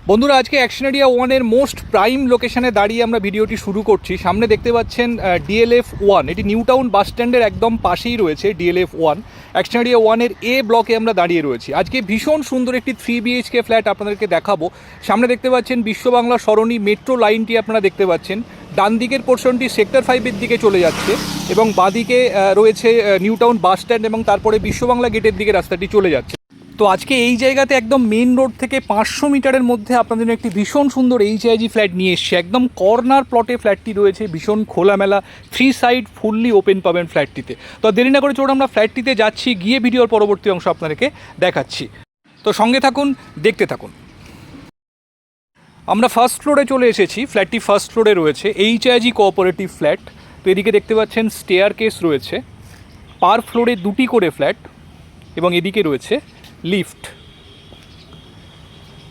বন্ধুরা, আজকে action area ওয়ানের মোস্ট প্রাইম লোকেশনে দাঁড়িয়ে আমরা ভিডিওটি শুরু করছি। সামনে দেখতে পাচ্ছেন ডিএলএফ ওয়ান, এটি নিউ টাউন বাস স্ট্যান্ডের একদম পাশেই রয়েছে ডিএলএফ ওয়ান। অ্যাকশন এরিয়া ওয়ানের এ ব্লকে আমরা দাঁড়িয়ে রয়েছি। আজকে ভীষণ সুন্দর একটি 3 BHK ফ্ল্যাট আপনাদেরকে দেখাবো। সামনে দেখতে পাচ্ছেন বিশ্ব বাংলা সরণি মেট্রো লাইনটি আপনারা দেখতে পাচ্ছেন। ডান দিকের পোর্শনটি সেক্টর 5-এর দিকে চলে যাচ্ছে এবং বাঁদিকে রয়েছে নিউ টাউন বাস স্ট্যান্ড এবং তারপরে বিশ্ব বাংলা গেটের দিকে রাস্তাটি চলে যাচ্ছে। তো আজকে এই জায়গাতে একদম মেন রোড থেকে 500 মিটারের মধ্যে আপনাদের একটি ভীষণ সুন্দর HIG ফ্ল্যাট নিয়ে এসছে। একদম কর্নার প্লটে ফ্ল্যাটটি রয়েছে, ভীষণ খোলামেলা, 3 সাইড ফুললি ওপেন পাবেন ফ্ল্যাটটিতে। তো দেরি না করে চলুন আমরা ফ্ল্যাটটিতে যাচ্ছি, গিয়ে ভিডিওর পরবর্তী অংশ আপনাদেরকে দেখাচ্ছি। তো সঙ্গে থাকুন, দেখতে থাকুন। আমরা ফার্স্ট ফ্লোরে চলে এসেছি। ফ্ল্যাটটি ফার্স্ট ফ্লোরে রয়েছে, HIG কোঅপারেটিভ ফ্ল্যাট। তো এদিকে দেখতে পাচ্ছেন স্টেয়ার কেস রয়েছে, পার ফ্লোরে 2টি করে ফ্ল্যাট এবং এদিকে রয়েছে লিফট।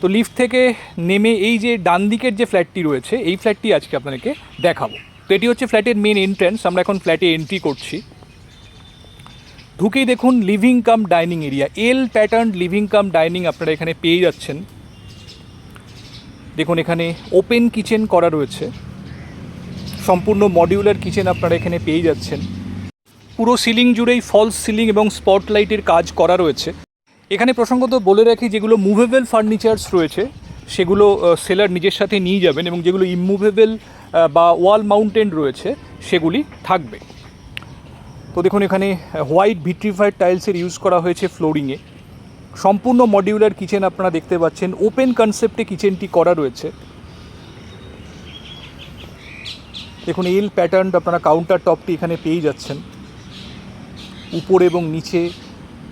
তো লিফট থেকে নেমে এই যে ডান দিকের যে ফ্ল্যাটটি রয়েছে, এই ফ্ল্যাটটি আজকে আপনাদেরকে দেখাবো। তো এটি হচ্ছে ফ্ল্যাটের মেন এন্ট্রান্স। আমরা এখন ফ্ল্যাটে এন্ট্রি করছি। ঢুকেই দেখুন লিভিং কাম ডাইনিং এরিয়া, এল প্যাটার্ন লিভিং কাম ডাইনিং আপনারা এখানে পেয়ে যাচ্ছেন। দেখুন এখানে ওপেন কিচেন করা রয়েছে, সম্পূর্ণ মডিউলার কিচেন আপনারা এখানে পেয়ে যাচ্ছেন। পুরো সিলিং জুড়েই ফলস সিলিং এবং স্পটলাইটের কাজ করা রয়েছে। এখানে প্রসঙ্গত বলে রাখি, যেগুলো মুভেবল ফার্নিচার্স রয়েছে সেগুলো সেলার নিজের সাথে নিয়ে যাবেন এবং যেগুলো ইমুভেবল বা ওয়াল মাউন্টেন রয়েছে সেগুলি থাকবে। তো দেখুন এখানে হোয়াইট ভিট্রিফাইড টাইলসের ইউজ করা হয়েছে ফ্লোরিংয়ে। সম্পূর্ণ মডিউলার কিচেন আপনারা দেখতে পাচ্ছেন, ওপেন কনসেপ্টে কিচেনটি করা রয়েছে। দেখুন এল প্যাটার্ন আপনারা কাউন্টার টপটি এখানে পেয়ে যাচ্ছেন। উপরে এবং নিচে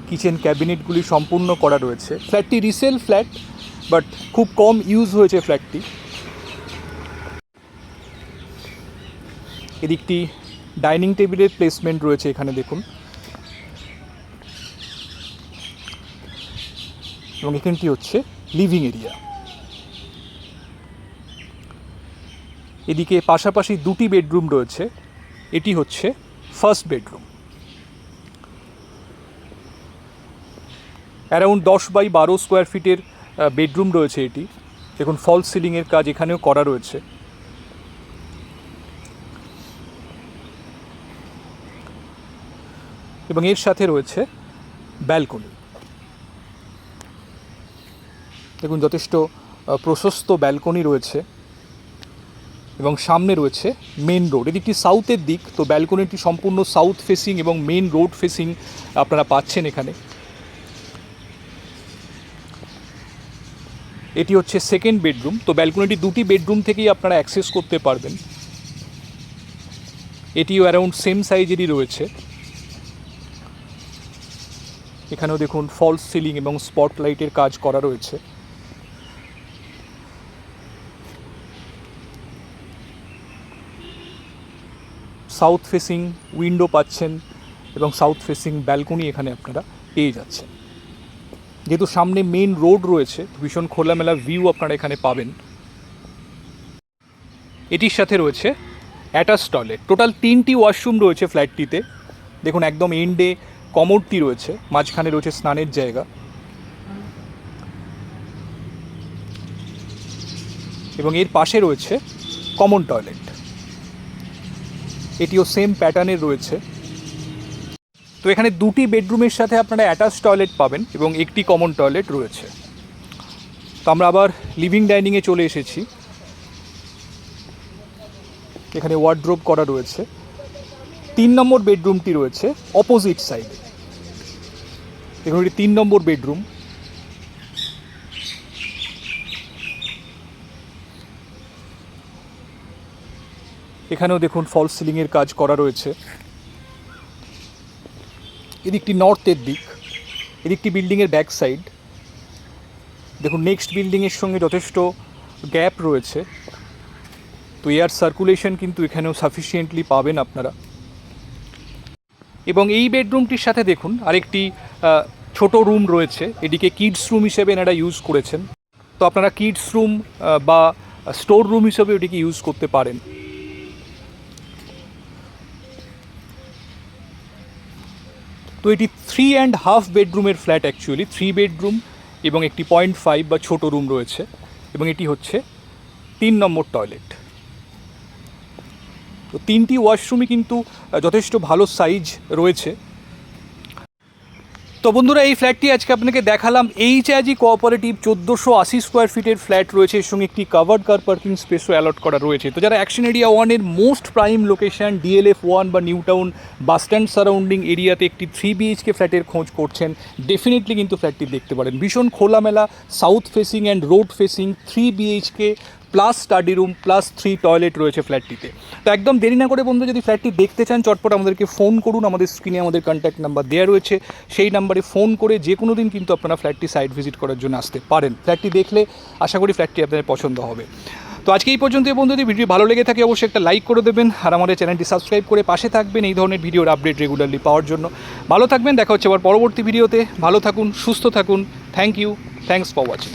কিচেন ক্যাবিনেটগুলি সম্পূর্ণ করা রয়েছে। ফ্ল্যাটটি রিসেল ফ্ল্যাট, বাট খুব কম ইউজ হয়েছে ফ্ল্যাটটি। এদিকটি ডাইনিং টেবিলের প্লেসমেন্ট রয়েছে এখানে দেখুন, এবং এখানটি হচ্ছে লিভিং এরিয়া। এদিকে পাশাপাশি 2টি বেডরুম রয়েছে। এটি হচ্ছে first bedroom. Around 10x12 square ফিটের বেডরুম রয়েছে এটি। দেখুন ফলস সিলিংয়ের কাজ এখানেও করা রয়েছে। এবং এর সাথে রয়েছে ব্যালকনি। দেখুন যথেষ্ট প্রশস্ত ব্যালকনি রয়েছে এবং সামনে রয়েছে মেন রোড। এদিকটি সাউথের দিক, তো ব্যালকনিটি সম্পূর্ণ সাউথ ফেসিং এবং মেন রোড ফেসিং আপনারা পাচ্ছেন এখানে। এটি হচ্ছে সেকেন্ড বেডরুম। তো ব্যালকনিটি 2টি বেডরুম থেকেই আপনারা অ্যাক্সেস করতে পারবেন। এটিও অ্যারাউন্ড সেম সাইজেরই রয়েছে। এখানেও দেখুন ফলস সিলিং এবং স্পটলাইটের কাজ করা রয়েছে। সাউথ ফেসিং উইন্ডো পাচ্ছেন এবং সাউথ ফেসিং ব্যালকনি এখানে আপনারা পেয়ে যাচ্ছেন। যেহেতু সামনে মেন রোড রয়েছে, ভীষণ খোলামেলা ভিউ আপনারা এখানে পাবেন। এটির সাথে রয়েছে অ্যাটাচ টয়লেট। টোটাল 3টি ওয়াশরুম রয়েছে ফ্ল্যাটটিতে। দেখুন একদম এন্ডে কমোডটি রয়েছে, মাঝখানে রয়েছে স্নানের জায়গা এবং এর পাশে রয়েছে কমন টয়লেট। এটিও সেম প্যাটার্নের রয়েছে। তো এখানে 2টি বেডরুমের সাথে আপনারা অ্যাটাচ টয়লেট পাবেন এবং একটি কমন টয়লেট রয়েছে। তো আমরা আবার লিভিং ডাইনিংয়ে চলে এসেছি। এখানে ওয়ার্ড্রোব করা রয়েছে। 3 নম্বর বেডরুমটি রয়েছে অপোজিট সাইডে। দেখুন এটি 3 নম্বর বেডরুম। এখানেও দেখুন ফলস সিলিংয়ের কাজ করা রয়েছে। এদিকটি নর্থের দিক, এদিকটি বিল্ডিংয়ের ব্যাক সাইড। দেখুন নেক্সট বিল্ডিংয়ের সঙ্গে যথেষ্ট গ্যাপ রয়েছে, তো এয়ার সার্কুলেশন কিন্তু এখানেও সাফিসিয়েন্টলি পাবেন আপনারা। এবং এই বেডরুমটির সাথে দেখুন আরেকটি ছোট রুম রয়েছে। এদিকে কিডস রুম হিসেবে এনারা ইউজ করেছেন। তো আপনারা কিডস রুম বা স্টোর রুম হিসেবে এটিকে ইউজ করতে পারেন। তো এটি 3.5 বেডরুমের ফ্ল্যাট। অ্যাকচুয়ালি 3 বেডরুম এবং একটি 0.5 বা ছোটো রুম রয়েছে। এবং এটি হচ্ছে 3 নম্বর টয়লেট। তো 3টি ওয়াশরুমই কিন্তু যথেষ্ট ভালো সাইজ রয়েছে। তো বন্ধুরা, এই ফ্ল্যাটটি আজকে আপনাকে দেখালাম। এইচআইজি কোঅপারেটিভ 1480 স্কোয়ার ফিটের ফ্ল্যাট রয়েছে, এর সঙ্গে একটি কাভার্ড কার পার্কিং স্পেসও অ্যালট করা রয়েছে। তো যারা অ্যাকশন এরিয়া 1-এর মোস্ট প্রাইম লোকেশন DLF 1 বা New Town bus stand surrounding এরিয়াতে একটি 3 BHK ফ্ল্যাটের খোঁজ করছেন, ডেফিনেটলি কিন্তু ফ্ল্যাটটি দেখতে পারেন। ভীষণ খোলামেলা, south facing and road facing 3 BHK plus study room plus 3 toilet রয়েছে ফ্ল্যাটটিতে। তো একদম দেরি না করে বন্ধু, যদি ফ্ল্যাটটি দেখতে চান চটপট আমাদেরকে ফোন করুন। আমাদের স্ক্রিনে আমাদের কন্ট্যাক্ট নাম্বার দেওয়া রয়েছে, সেই নাম্বারে ফোন করে যে কোনো দিন কিন্তু আপনারা ফ্ল্যাটটি সাইট ভিজিট করার জন্য আসতে পারেন। ফ্ল্যাটটি দেখলে আশা করি ফ্ল্যাটটি আপনাদের পছন্দ হবে। তো আজকে এই পর্যন্ত বন্ধু, যদি ভিডিও ভালো লেগে থাকে অবশ্যই একটা লাইক করে দেবেন, আর আমাদের চ্যানেলটি সাবস্ক্রাইব করে পাশে থাকবেন এই ধরনের ভিডিওর আপডেট রেগুলারলি পাওয়ার জন্য। ভালো থাকবেন, দেখা হচ্ছে আবার পরবর্তী ভিডিওতে। ভালো থাকুন, সুস্থ থাকুন। Thank you, thanks for watching.